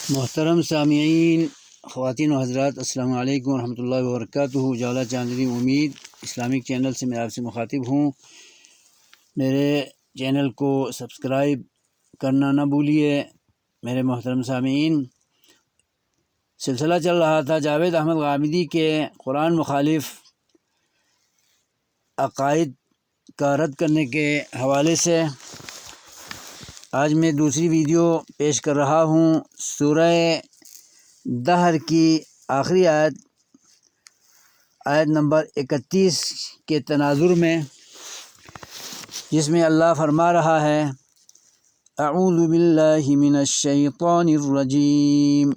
محترم سامعین، خواتین و حضرات، السلام علیکم ورحمۃ اللہ وبرکاتہ۔ اجالا چاندنی امید اسلامک چینل سے میں آپ سے مخاطب ہوں۔ میرے چینل کو سبسکرائب کرنا نہ بھولیے میرے محترم سامعین۔ سلسلہ چل رہا تھا جاوید احمد غامدی کے قرآن مخالف عقائد کا رد کرنے کے حوالے سے۔ آج میں دوسری ویڈیو پیش کر رہا ہوں سورہ دہر کی آخری آیت نمبر 31 کے تناظر میں، جس میں اللہ فرما رہا ہے: اعوذ باللہ من الشیطان الرجیم،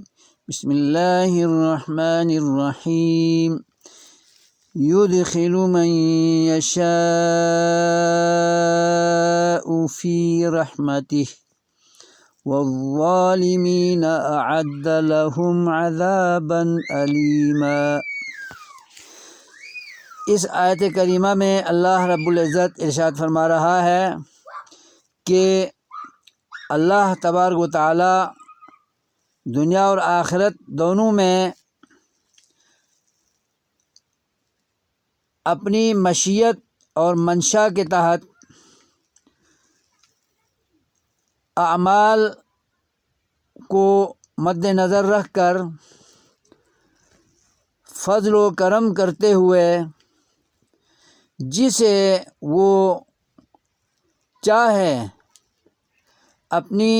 بسم اللہ الرحمن الرحیم، یدخل من یشاء فی رحمتہ والظالمین اعد لهم عذابا علیما۔ اس آیت کریمہ میں اللہ رب العزت ارشاد فرما رہا ہے کہ اللہ تبارک و تعالی دنیا اور آخرت دونوں میں اپنی مشیت اور منشا کے تحت اعمال کو مد نظر رکھ کر فضل و کرم کرتے ہوئے جسے وہ چاہے اپنی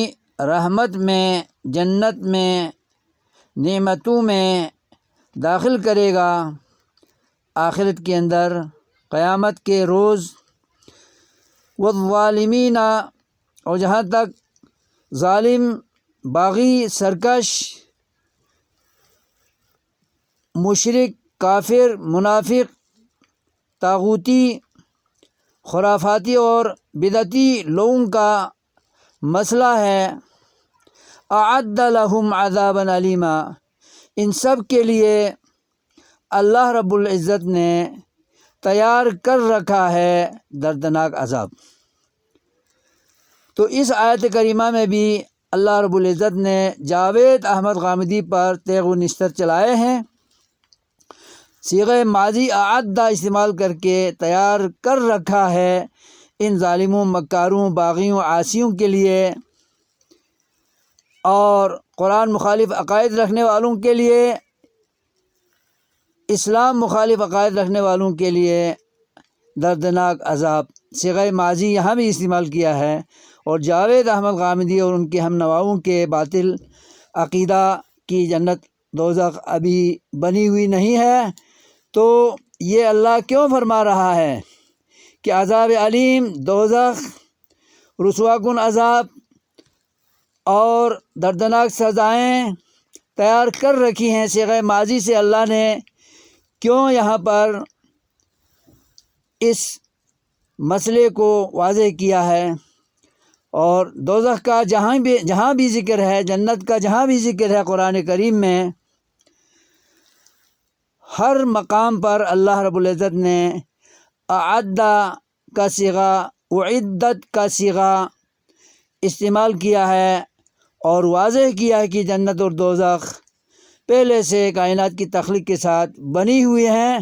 رحمت میں، جنت میں، نعمتوں میں داخل کرے گا آخرت کے اندر، قیامت کے روز۔ والظالمین، اور جہاں تک ظالم، باغی، سرکش، مشرک، کافر، منافق، طاغوتی، خرافاتی اور بدعتی لوگوں کا مسئلہ ہے، اعد لهم عذابا علیما، ان سب کے لیے اللہ رب العزت نے تیار کر رکھا ہے دردناک عذاب۔ تو اس آیت کریمہ میں بھی اللہ رب العزت نے جاوید احمد غامدی پر تیغ و نشتر چلائے ہیں، صیغہ ماضی اعد استعمال کر کے تیار کر رکھا ہے ان ظالموں، مکاروں، باغیوں، عاصیوں کے لیے، اور قرآن مخالف عقائد رکھنے والوں کے لیے، اسلام مخالف عقائد رکھنے والوں کے لیے دردناک عذاب۔ صیغہ ماضی یہاں بھی استعمال کیا ہے، اور جاوید احمد غامدی اور ان کے ہم نواؤں کے باطل عقیدہ کی جنت دوزخ ابھی بنی ہوئی نہیں ہے، تو یہ اللہ کیوں فرما رہا ہے کہ عذاب علیم، دوزخ، رسوا کن عذاب اور دردناک سزائیں تیار کر رکھی ہیں؟ صیغہ ماضی سے اللہ نے کیوں یہاں پر اس مسئلے کو واضح کیا ہے؟ اور دوزخ کا جہاں بھی ذکر ہے، جنت کا جہاں بھی ذکر ہے قرآن کریم میں، ہر مقام پر اللہ رب العزت نے اعد کا صیغہ، اعدت کا صیغہ استعمال کیا ہے، اور واضح کیا ہے کہ جنت اور دوزخ پہلے سے کائنات کی تخلیق کے ساتھ بنی ہوئی ہیں۔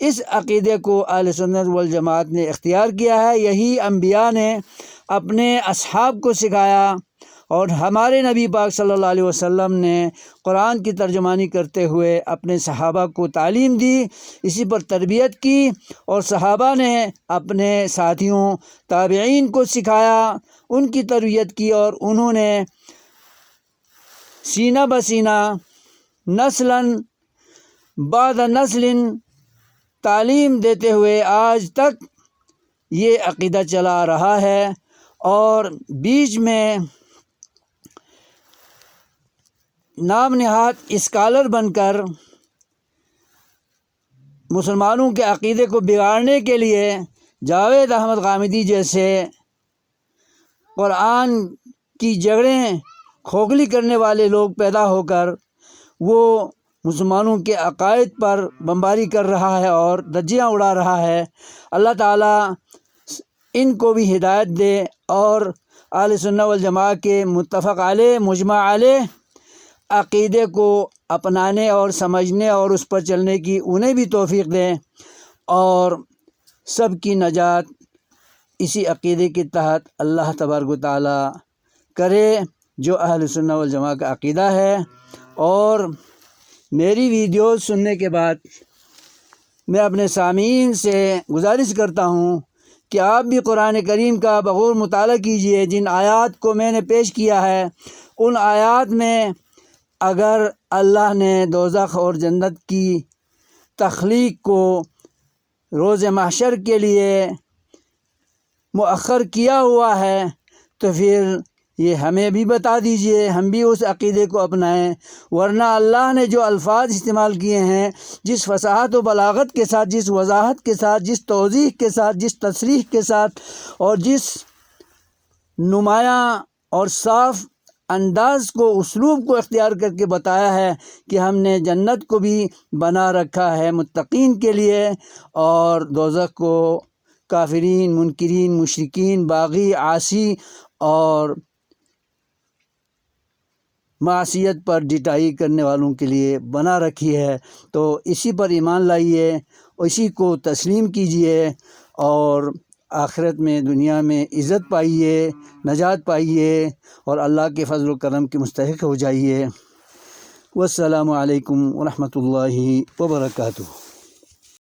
اس عقیدے کو اہل سنت والجماعت نے اختیار کیا ہے، یہی انبیاء نے اپنے اصحاب کو سکھایا، اور ہمارے نبی پاک صلی اللہ علیہ وسلم نے قرآن کی ترجمانی کرتے ہوئے اپنے صحابہ کو تعلیم دی، اسی پر تربیت کی، اور صحابہ نے اپنے ساتھیوں تابعین کو سکھایا، ان کی تربیت کی، اور انہوں نے سینہ بسینہ، نسلاً بعد نسل تعلیم دیتے ہوئے آج تک یہ عقیدہ چلا آ رہا ہے۔ اور بیچ میں نام نہاد اسکالر بن کر مسلمانوں کے عقیدے کو بگاڑنے کے لیے جاوید احمد غامدی جیسے قرآن کی جڑیں کھوکھلی کرنے والے لوگ پیدا ہو کر وہ مسلمانوں کے عقائد پر بمباری کر رہا ہے اور دھجیاں اڑا رہا ہے۔ اللہ تعالیٰ ان کو بھی ہدایت دے، اور اہل سنت والجماعت کے متفق علیہ، مجمع علیہ عقیدے کو اپنانے اور سمجھنے اور اس پر چلنے کی انہیں بھی توفیق دیں، اور سب کی نجات اسی عقیدے کے تحت اللہ تبارک و تعالیٰ کرے جو اہل سنت والجماعہ کا عقیدہ ہے۔ اور میری ویڈیوز سننے کے بعد میں اپنے سامعین سے گزارش کرتا ہوں کہ آپ بھی قرآن کریم کا بغور مطالعہ کیجئے۔ جن آیات کو میں نے پیش کیا ہے، ان آیات میں اگر اللہ نے دوزخ اور جنت کی تخلیق کو روز محشر کے لیے مؤخر کیا ہوا ہے تو پھر یہ ہمیں بھی بتا دیجئے، ہم بھی اس عقیدے کو اپنائیں، ورنہ اللہ نے جو الفاظ استعمال کیے ہیں، جس فصاحت و بلاغت کے ساتھ، جس وضاحت کے ساتھ، جس توضیح کے ساتھ، جس تصریح کے ساتھ اور جس نمایاں اور صاف انداز کو، اسلوب کو اختیار کر کے بتایا ہے کہ ہم نے جنت کو بھی بنا رکھا ہے متقین کے لیے، اور دوزخ کو کافرین، منکرین، مشرکین، باغی، عاصی اور معصیت پر ڈٹائی کرنے والوں کے لیے بنا رکھی ہے۔ تو اسی پر ایمان لائیے، اسی کو تسلیم کیجئے، اور آخرت میں، دنیا میں عزت پائیے، نجات پائیے، اور اللہ کے فضل و کرم کے مستحق ہو جائیے۔ والسلام علیکم ورحمۃ اللہ وبرکاتہ۔